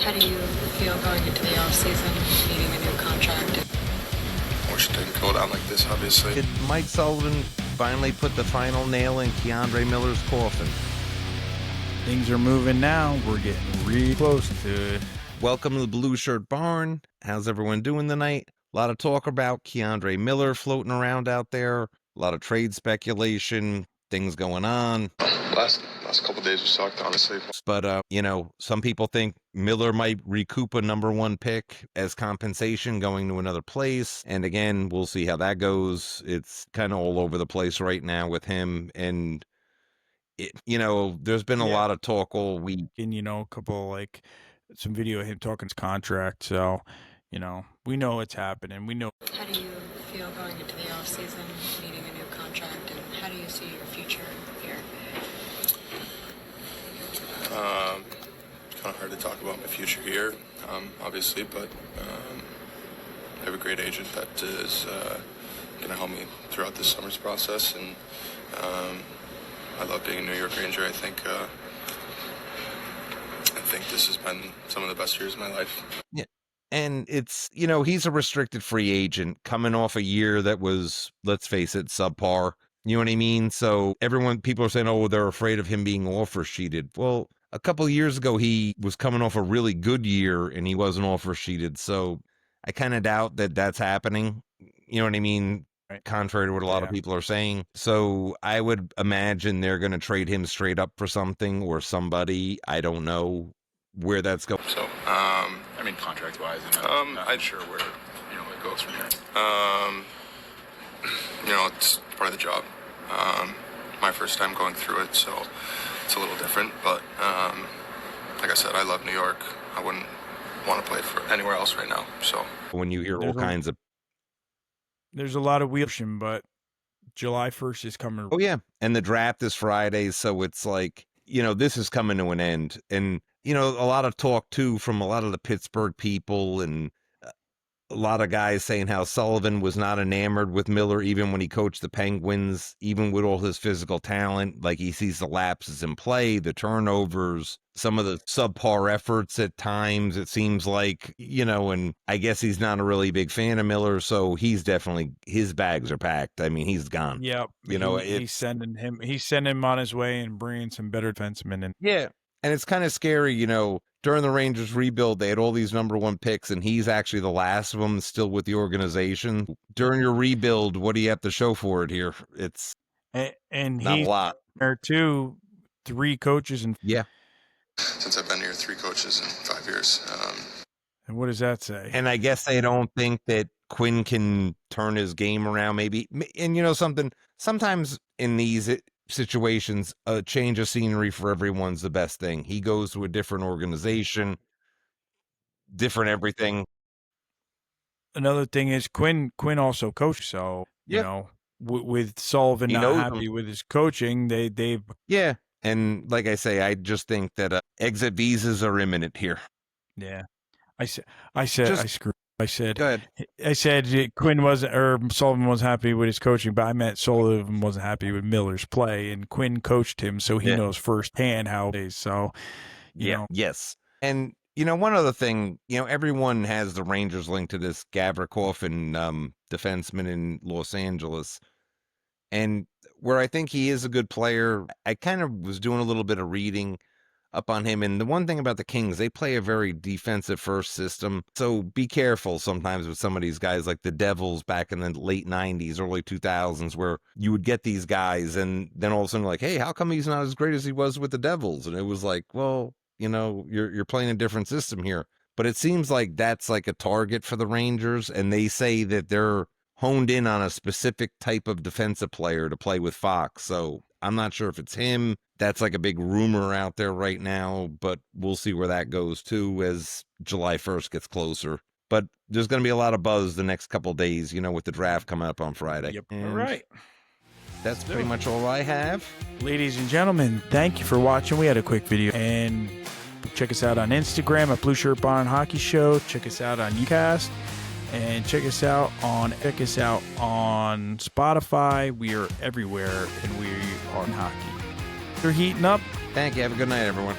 How do you feel going into the offseason, needing a new contract? Wish it didn't go down like this, obviously. Mike Sullivan finally put the final nail in Keandre Miller's coffin. Things are moving now. We're getting really close to it. Welcome to the Blueshirt Barn. How's everyone doing tonight? A lot of talk about Keandre Miller floating around out there. A lot of trade speculation, things going on. Last couple days was sucked, honestly. But, some people think Miller might recoup a number one pick as compensation going to another place. And again, we'll see how that goes. It's kind of all over the place right now with him. And, there's been a lot of talk all week. And, a couple, some video of him talking his contract. So, we know it's happening. We know. How do you feel going into the offseason, needing a new contract, and how do you see your future here? It's kind of hard to talk about my future here, obviously, but I have a great agent that is going to help me throughout this summer's process, and I love being a New York Ranger. I think this has been some of the best years of my life. Yeah. And it's, he's a restricted free agent coming off a year that was, let's face it, subpar. You know what I mean? So people are saying, oh, they're afraid of him being offer sheeted. Well, a couple of years ago, he was coming off a really good year and he wasn't offer sheeted. So I kind of doubt that that's happening. You know what I mean? Right. Contrary to what a lot of people are saying. So I would imagine they're going to trade him straight up for something or somebody. I don't know where that's going. So, contract-wise, I'm not sure where, it goes from here. It's part of the job. My first time going through it, so it's a little different. But like I said, I love New York. I wouldn't want to play for anywhere else right now. So when you hear all kinds of, there's a lot of wheelsham, but July 1st is coming. Oh yeah, and the draft is Friday, so it's like this is coming to an end, and a lot of talk too from a lot of the Pittsburgh people and a lot of guys saying how Sullivan was not enamored with Miller even when he coached the Penguins, even with all his physical talent. Like he sees the lapses in play, the turnovers, some of the subpar efforts at times, it seems like, and I guess he's not a really big fan of Miller. So he's definitely, his bags are packed. I mean, he's gone. Yeah. He's sending him on his way and bringing some better defensemen in. Yeah. And it's kind of scary, during the Rangers rebuild, they had all these number one picks, and he's actually the last of them still with the organization. During your rebuild, what do you have to show for it here? It's and not he's a lot. There too, 3 coaches and since I've been here, 3 coaches in 5 years. And what does that say? And I guess they don't think that Quinn can turn his game around, maybe. And something. Sometimes in these situations, a change of scenery for everyone's the best thing. He goes to a different organization, different everything. Another thing is Quinn also coached, so with Sullivan not happy with his coaching, they've and like I say, I just think that exit visas are imminent here. Yeah, I said go ahead. I said Quinn wasn't, or Sullivan wasn't happy with his coaching, but I meant Sullivan wasn't happy with Miller's play, and Quinn coached him, so he knows firsthand how it is. So, yes. And, one other thing, everyone has the Rangers linked to this Coffin defenseman in Los Angeles. And where I think he is a good player, I kind of was doing a little bit of reading up on him. And the one thing about the Kings, they play a very defensive first system. So be careful sometimes with some of these guys like the Devils back in the late 90s, early 2000s, where you would get these guys and then all of a sudden like, hey, how come he's not as great as he was with the Devils? And it was like, well, you're playing a different system here. But it seems like that's like a target for the Rangers. And they say that they're honed in on a specific type of defensive player to play with Fox. So I'm not sure if it's him. That's like a big rumor out there right now, but we'll see where that goes too as July 1st gets closer. But there's going to be a lot of buzz the next couple of days, with the draft coming up on Friday. Yep. All right. That's pretty much all I have. Ladies and gentlemen, thank you for watching. We had a quick video, and check us out on Instagram at Blueshirt Barn Hockey Show. Check us out on Ucast. And check us out on Spotify. We are everywhere, and we are in hockey. They're heating up. Thank you. Have a good night, everyone.